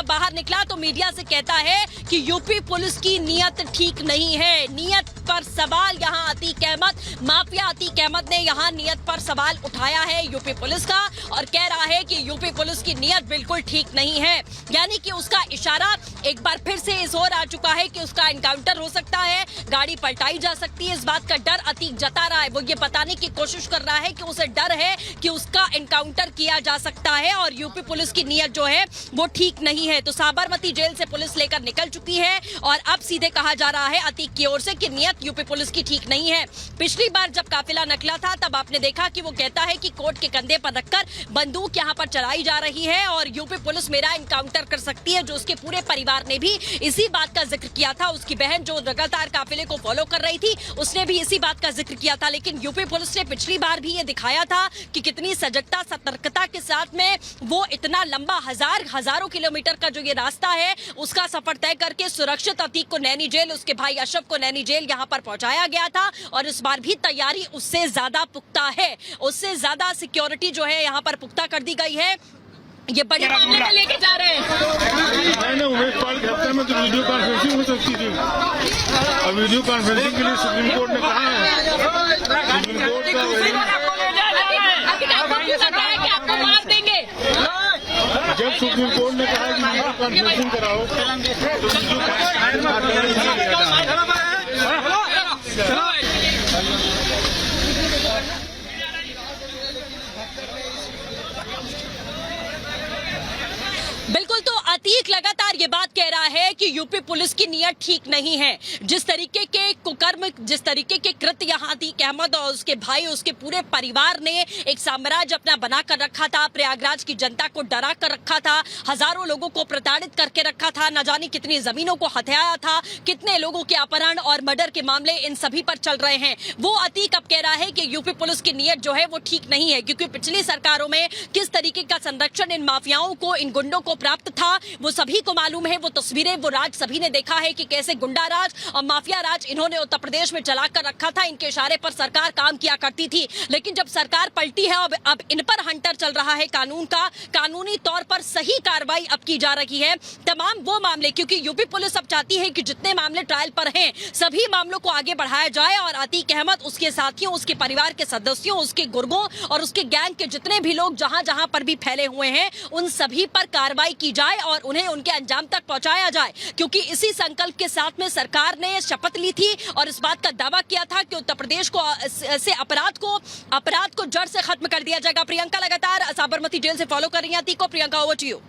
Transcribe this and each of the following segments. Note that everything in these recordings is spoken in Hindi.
जब बाहर निकला तो मीडिया से कहता है कि यूपी पुलिस की नीयत ठीक नहीं है। नीयत पर सवाल यहाँ अतीक अहमद, माफिया अतीक अहमद ने यहाँ नीयत पर सवाल उठाया है यूपी पुलिस का और कह रहा है कि यूपी पुलिस की नीयत बिल्कुल ठीक नहीं है। यानी कि उसका इशारा एक बार फिर से इस ओर आ चुका है कि उसका एनकाउंटर हो सकता है, गाड़ी पलटाई जा सकती है। इस बात का डर अतीक जता रहा है। वो ये बताने की कोशिश कर रहा है कि उसे डर है कि उसका एनकाउंटर किया जा सकता है और यूपी पुलिस की नीयत जो है वो ठीक नहीं है। तो साबरमती जेल से पुलिस लेकर निकल चुकी है और अब सीधे कहा जा रहा है अतीक की ओर से कि नीयत यूपी पुलिस की ठीक नहीं है। पिछली बार जब काफिला निकला था तब आपने देखा कि वो कहता है कि कोर्ट के कंधे पर रखकर बंदूक यहाँ पर चलाई जा रही है और यूपी पुलिस मेरा एनकाउंटर कर सकती है, जो उसके पूरे परिवार ने भी इसी बात का जिक्र किया था। उसकी बहन जो लगातार काफिले को फॉलो कर रही थी उसने भी इसी बात का जिक्र किया था। लेकिन यूपी पुलिस ने पिछली बार भी ये दिखाया था कि कितनी सजगता सतर्कता के साथ में वो इतना लंबा हजारों किलोमीटर का जो ये रास्ता है उसका सफर तय करके सुरक्षित अतीक को नैनी जेल, उसके भाई अशरफ को नैनी जेल यहाँ पर पहुंचाया गया था। और इस बार भी तैयारी उससे ज्यादा पुख्ता है, उससे ज्यादा सिक्योरिटी जो है यहाँ पर पुख्ता कर दी गई है। ये बड़े मामले में लेके जा रहे हैं। उमेश पाल के हफ्ते में तो वीडियो कॉन्फ्रेंसिंग हो सकती थी। अब वीडियो कॉन्फ्रेंसिंग के लिए सुप्रीम कोर्ट ने कहा है, सुप्रीम कोर्ट कि आपको मार देंगे। जब सुप्रीम कोर्ट ने कहा कि वीडियो कॉन्फ्रेंसिंग कराओ बिल्कुल। तो अतीक लगातार ये बात कह रहा है कि यूपी पुलिस की नीयत ठीक नहीं है। जिस तरीके के कुकर्म, जिस तरीके के कृत्य यहाँ अतीक अहमद और उसके भाई, उसके पूरे परिवार ने एक साम्राज्य अपना बना कर रखा था, प्रयागराज की जनता को डरा कर रखा था, हजारों लोगों को प्रताड़ित करके रखा था, न जाने कितनी जमीनों को हथियाया था, कितने लोगों के अपहरण और मर्डर के मामले इन सभी पर चल रहे हैं। वो अतीक अब कह रहा है कि यूपी पुलिस की नीयत जो है वो ठीक नहीं है, क्योंकि पिछली सरकारों में किस तरीके का संरक्षण इन माफियाओं को, इन गुंडों को प्राप्त था वो सभी को मालूम है। वो तस्वीरें, वो राज सभी ने देखा है कि कैसे गुंडा राज और माफिया राज इन्होंने उत्तर प्रदेश में चला कर रखा था। इनके इशारे पर सरकार काम किया करती थी। लेकिन जब सरकार पलटी है अब इन पर हंटर चल रहा है कानून का, कानूनी तौर पर सही कार्रवाई अब की जा रही है। तमाम वो मामले, क्योंकि यूपी पुलिस अब चाहती है कि जितने मामले ट्रायल पर हैं सभी मामलों को आगे बढ़ाया जाए और अतीक अहमद, उसके साथियों, उसके परिवार के सदस्यों, उसके गुर्गों और उसके गैंग के जितने भी लोग जहां जहां पर भी फैले हुए हैं उन सभी पर कार्रवाई की जाए और उन्हें उनके अंजाम तक पहुंचाया जाए। क्योंकि इसी संकल्प के साथ में सरकार ने शपथ ली थी और इस बात का दावा किया था कि उत्तर प्रदेश को से अपराध को जड़ से खत्म कर दिया जाएगा। प्रियंका लगातार साबरमती जेल से फॉलो कर रही हैं अतीक को। Priyanka, over to you.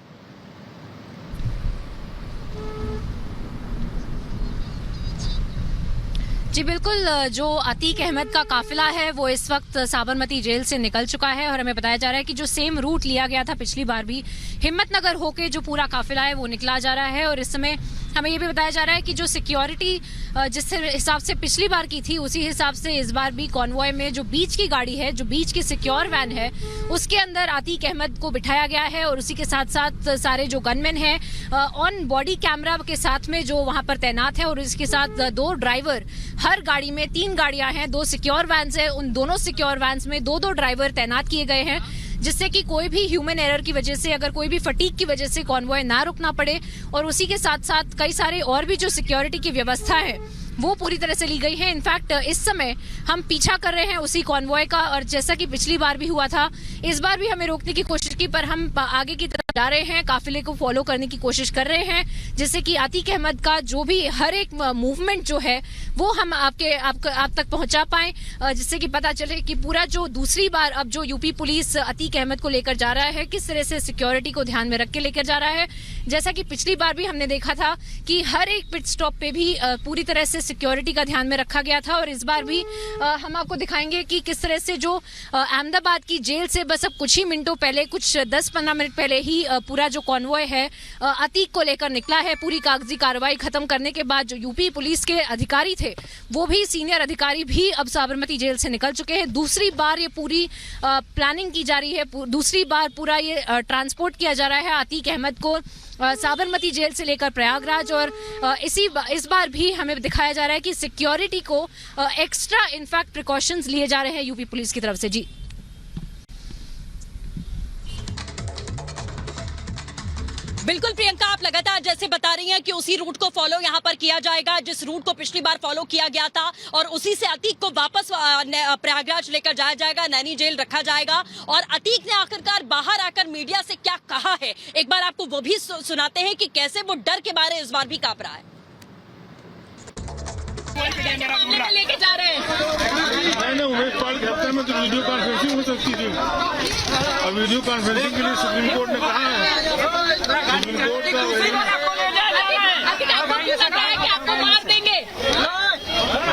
जी बिल्कुल, जो अतीक अहमद का काफिला है वो इस वक्त साबरमती जेल से निकल चुका है और हमें बताया जा रहा है कि जो सेम रूट लिया गया था पिछली बार भी, हिम्मतनगर होके जो पूरा काफिला है वो निकला जा रहा है। और इस समय हमें ये भी बताया जा रहा है कि जो सिक्योरिटी जिस हिसाब से पिछली बार की थी उसी हिसाब से इस बार भी कॉन्वॉय में जो बीच की गाड़ी है, जो बीच की सिक्योर वैन है, उसके अंदर अतीक अहमद को बिठाया गया है और उसी के साथ साथ सारे जो गनमैन हैं ऑन बॉडी कैमरा के साथ में जो वहां पर तैनात है और इसके साथ 2 ड्राइवर, हर गाड़ी में 3 गाड़ियां हैं, 2 सिक्योर वैन्स है, उन दोनों सिक्योर वैन्स में 2-2 ड्राइवर तैनात किए गए हैं, जिससे कि कोई भी ह्यूमन एरर की वजह से, अगर कोई भी फटीग की वजह से कॉन्वॉय ना रुकना पड़े। और उसी के साथ साथ कई सारे और भी जो सिक्योरिटी की व्यवस्था है वो पूरी तरह से ली गई है। इनफैक्ट इस समय हम पीछा कर रहे हैं उसी कॉन्वॉय का और जैसा कि पिछली बार भी हुआ था, इस बार भी हमें रोकने की कोशिश की पर हम आगे की तरफ जा रहे हैं, काफिले को फॉलो करने की कोशिश कर रहे हैं, जिससे कि अतीक अहमद का जो भी हर एक मूवमेंट जो है वो हम आप तक पहुंचा पाए, जिससे कि पता चले कि पूरा जो दूसरी बार अब जो यूपी पुलिस अतीक अहमद को लेकर जा रहा है किस तरह से सिक्योरिटी को ध्यान में रख के लेकर जा रहा है। जैसा कि पिछली बार भी हमने देखा था कि हर एक पिट स्टॉप पे भी पूरी तरह से सिक्योरिटी का ध्यान में रखा गया था और इस बार भी हम आपको दिखाएंगे कि किस तरह से जो अहमदाबाद की जेल से बस अब कुछ ही मिनटों पहले, कुछ 10-15 मिनट पहले ही पूरा जो कॉन्वॉय है अतीक को लेकर निकला है। पूरी कागजी कार्रवाई खत्म करने के बाद जो यूपी पुलिस के अधिकारी थे वो भी, सीनियर अधिकारी भी अब साबरमती जेल से निकल चुके हैं। दूसरी बार ये पूरी प्लानिंग की जा रही है, दूसरी बार पूरा ये ट्रांसपोर्ट किया जा रहा है अतीक अहमद को साबरमती जेल से लेकर प्रयागराज। और इस बार भी हमें दिखाया जा रहा है कि सिक्योरिटी को एक्स्ट्रा इनफैक्ट प्रिकॉशंस लिए जा रहे हैं यूपी पुलिस की तरफ से। जी बिल्कुल प्रियंका, आप लगातार जैसे बता रही हैं कि उसी रूट को फॉलो यहाँ पर किया जाएगा जिस रूट को पिछली बार फॉलो किया गया था, और उसी से अतीक को वापस प्रयागराज लेकर जाया जाएगा, नैनी जेल रखा जाएगा। और अतीक ने आखिरकार बाहर आकर मीडिया से क्या कहा है, एक बार आपको वो भी सुनाते हैं कि कैसे वो डर के बारे इस बार भी कांप रहा है। लेके जा रहे हैं नहीं, उमेश पाल के हफ्ते में तो वीडियो कॉन्फ्रेंसिंग हो सकती थी, और वीडियो कॉन्फ्रेंसिंग के लिए सुप्रीम कोर्ट ने कहा है, सुप्रीम कोर्ट का आपको मार देंगे।